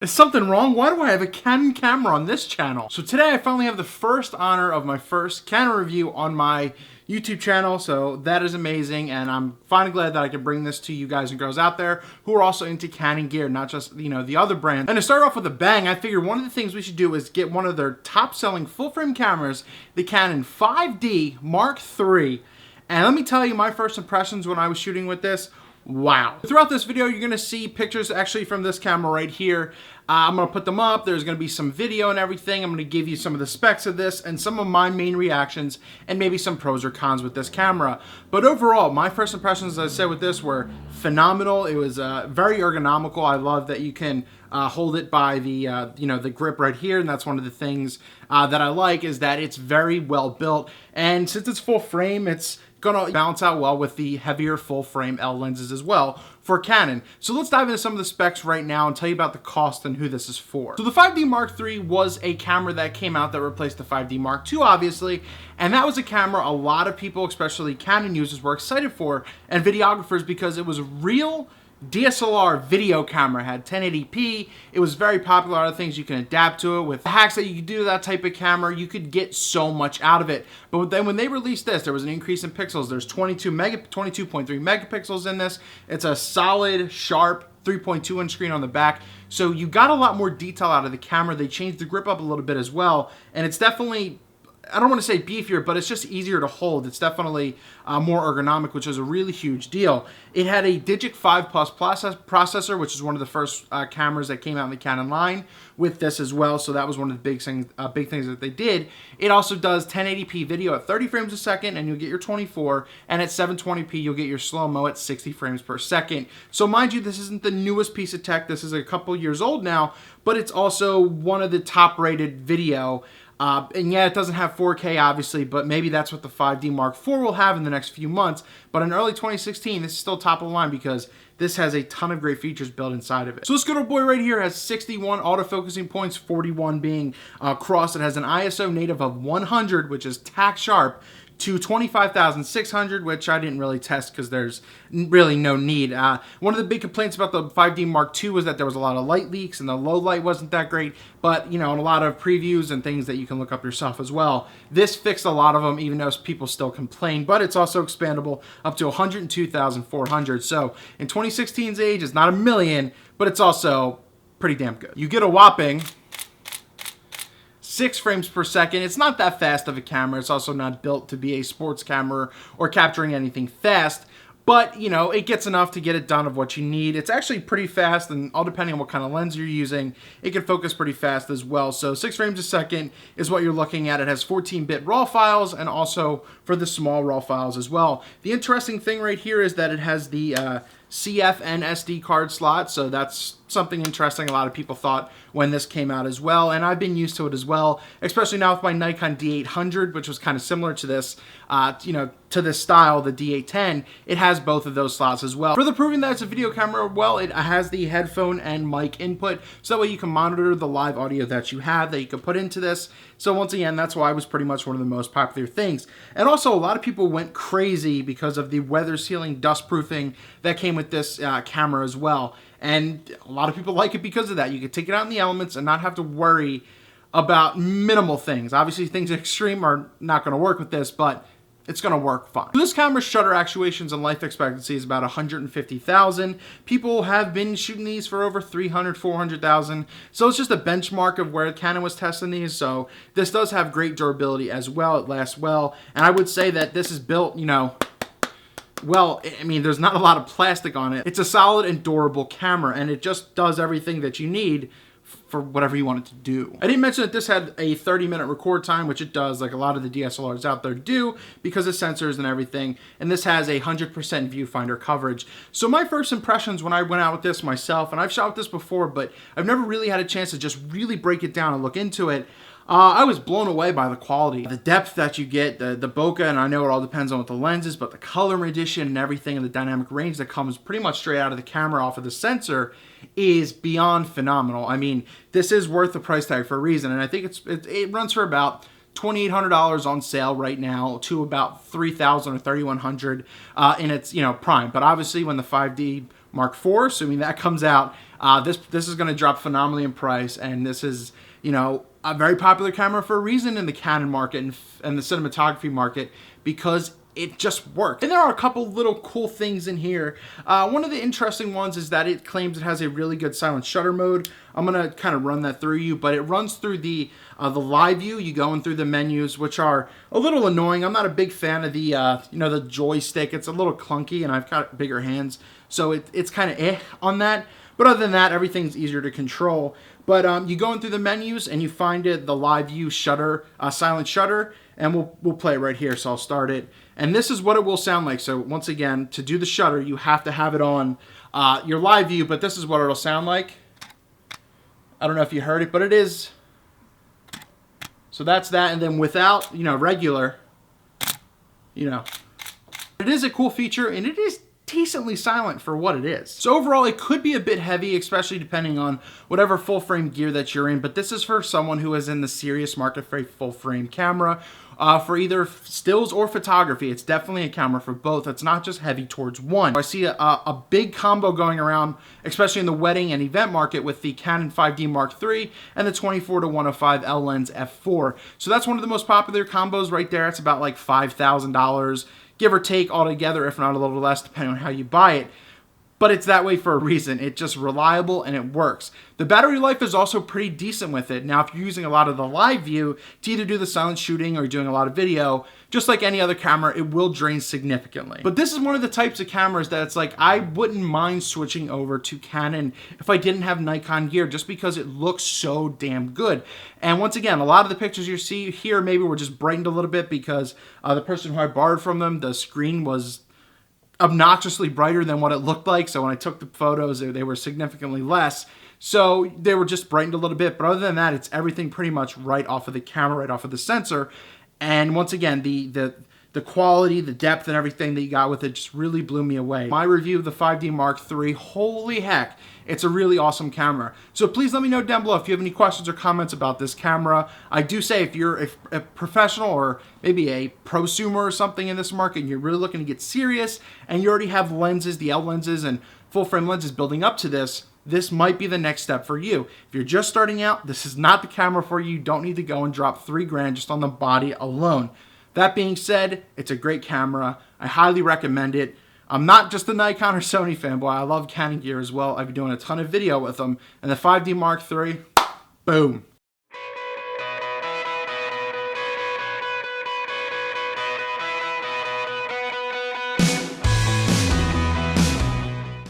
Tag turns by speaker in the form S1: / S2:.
S1: Is something wrong? Why do I have a Canon camera on this channel? So today I finally have the first honor of my first Canon review on my YouTube channel, so that is amazing, and I'm finally glad that I can bring this to you guys and girls out there who are also into Canon gear, not just, the other brands. And to start off with a bang, I figured one of the things we should do is get one of their top-selling full-frame cameras, the Canon 5D Mark III. And let me tell you my first impressions when I was shooting with this. Wow. Throughout this video, you're going to see pictures actually from this camera right here. I'm going to put them up. There's going to be some video and everything. I'm going to give you some of the specs of this and some of my main reactions and maybe some pros or cons with this camera. But overall, my first impressions, as I said, with this were phenomenal. It was very ergonomical. I love that you can hold it by the, the grip right here. And that's one of the things that I like, is that it's very well built. And since it's full frame, it's gonna balance out well with the heavier full frame L lenses as well for Canon. So let's dive into some of the specs right now and tell you about the cost and who this is for. So the 5D Mark III was a camera that came out that replaced the 5D Mark II, obviously, and that was a camera a lot of people, especially Canon users, were excited for, and videographers, because it was a real DSLR video camera. It had 1080p. It was very popular. A lot of things you can adapt to it with hacks that you could do to that type of camera. You could get so much out of it. But then when they released this, there was an increase in pixels. There's 22.3 megapixels in this. It's a solid, sharp 3.2 inch screen on the back. So you got a lot more detail out of the camera. They changed the grip up a little bit as well. And it's definitely, I don't want to say beefier, but it's just easier to hold. It's definitely more ergonomic, which is a really huge deal. It had a Digic 5 Plus processor, which is one of the first cameras that came out in the Canon line with this as well. So that was one of the big things that they did. It also does 1080p video at 30 frames a second, and you'll get your 24, and at 720p you'll get your slow-mo at 60 frames per second. So mind you, this isn't the newest piece of tech. This is a couple years old now, but it's also one of the top-rated video. And yeah, it doesn't have 4K obviously, but maybe that's what the 5D Mark IV will have in the next few months. But in early 2016, this is still top of the line because this has a ton of great features built inside of it. So this good old boy right here has 61 autofocusing points, 41 being crossed. It has an ISO native of 100, which is tack sharp, to 25,600, which I didn't really test because there's really no need. One of the big complaints about the 5D Mark II was that there was a lot of light leaks and the low light wasn't that great, but in a lot of previews and things that you can look up yourself as well, this fixed a lot of them, even though people still complain. But it's also expandable up to 102,400. So in 2016's age, it's not a million, but it's also pretty damn good. You get a whopping 6 frames per second. It's not that fast of a camera. It's also not built to be a sports camera or capturing anything fast, but it gets enough to get it done of what you need. It's actually pretty fast, and all depending on what kind of lens you're using, it can focus pretty fast as well. So 6 frames a second is what you're looking at. It has 14-bit RAW files, and also for the small RAW files as well. The interesting thing right here is that it has the CF and SD card slot, so that's something interesting a lot of people thought when this came out as well, and I've been used to it as well, especially now with my Nikon D800, which was kind of similar to this, to this style, the D810. It has both of those slots as well. Further proving that it's a video camera, well, it has the headphone and mic input, so that way you can monitor the live audio that you have that you can put into this. So once again, that's why it was pretty much one of the most popular things. And also, a lot of people went crazy because of the weather sealing, dust proofing that came with this camera as well. And a lot of people like it because of that. You can take it out in the elements and not have to worry about minimal things. Obviously, things extreme are not going to work with this, but it's going to work fine. So this camera's shutter actuations and life expectancy is about 150,000. People have been shooting these for over 300, 400,000. So it's just a benchmark of where Canon was testing these. So this does have great durability as well. It lasts well. And I would say that this is built, well, I mean, there's not a lot of plastic on it. It's a solid and durable camera, and it just does everything that you need for whatever you want it to do. I didn't mention that this had a 30-minute record time, which it does, like a lot of the DSLRs out there do, because of sensors and everything, and this has a 100% viewfinder coverage. So my first impressions when I went out with this myself, and I've shot with this before, but I've never really had a chance to just really break it down and look into it, I was blown away by the quality, the depth that you get, the bokeh, and I know it all depends on what the lens is, but the color rendition and everything, and the dynamic range that comes pretty much straight out of the camera off of the sensor is beyond phenomenal. I mean, this is worth the price tag for a reason, and I think it runs for about $2,800 on sale right now to about $3,000 or $3,100 in its prime. But obviously, when the 5D Mark IV, assuming that comes out, This is going to drop phenomenally in price, and this is, you know, a very popular camera for a reason in the Canon market and the cinematography market, because it just works. And there are a couple little cool things in here. One of the interesting ones is that it claims it has a really good silent shutter mode. I'm gonna kind of run that through you, but it runs through the live view. You go in through the menus, which are a little annoying. I'm not a big fan of the you know, the joystick. It's a little clunky, and I've got bigger hands, so it's kind of on that. But other than that, everything's easier to control. But you go in through the menus and you find the live view shutter, silent shutter, and we'll play it right here. So I'll start it. And this is what it will sound like. So once again, to do the shutter, you have to have it on your live view, but this is what it'll sound like. I don't know if you heard it, but it is. So that's that. And then without, you know, regular, you know, it is a cool feature, and it is decently silent for what it is. So overall, it could be a bit heavy, especially depending on whatever full frame gear that you're in, but this is for someone who is in the serious market for a full frame camera, for either stills or photography. It's definitely a camera for both. It's not just heavy towards one. I see a big combo going around, especially in the wedding and event market, with the Canon 5D Mark III and the 24-105 L-Lens f4. So that's one of the most popular combos right there. It's about like $5,000. Give or take altogether, if not a little less, depending on how you buy it. But it's that way for a reason. It's just reliable and it works. The battery life is also pretty decent with it. Now, if you're using a lot of the live view to either do the silent shooting or doing a lot of video, just like any other camera, it will drain significantly. But this is one of the types of cameras that it's like, I wouldn't mind switching over to Canon if I didn't have Nikon gear, just because it looks so damn good. And once again, a lot of the pictures you see here maybe were just brightened a little bit because the person who I borrowed from them, the screen was obnoxiously brighter than what it looked like. So when I took the photos, they were significantly less. So they were just brightened a little bit. But other than that, it's everything pretty much right off of the camera, right off of the sensor. And once again, the quality, the depth, and everything that you got with it just really blew me away. My review of the 5D Mark III, holy heck, it's a really awesome camera. So please let me know down below if you have any questions or comments about this camera. I do say if you're a professional or maybe a prosumer or something in this market and you're really looking to get serious and you already have lenses, the L lenses and full frame lenses building up to this, this might be the next step for you. If you're just starting out, this is not the camera for you. You don't need to go and drop $3 just on the body alone. That being said, it's a great camera. I highly recommend it. I'm not just a Nikon or Sony fanboy. I love Canon gear as well. I've been doing a ton of video with them. And the 5D Mark III, boom.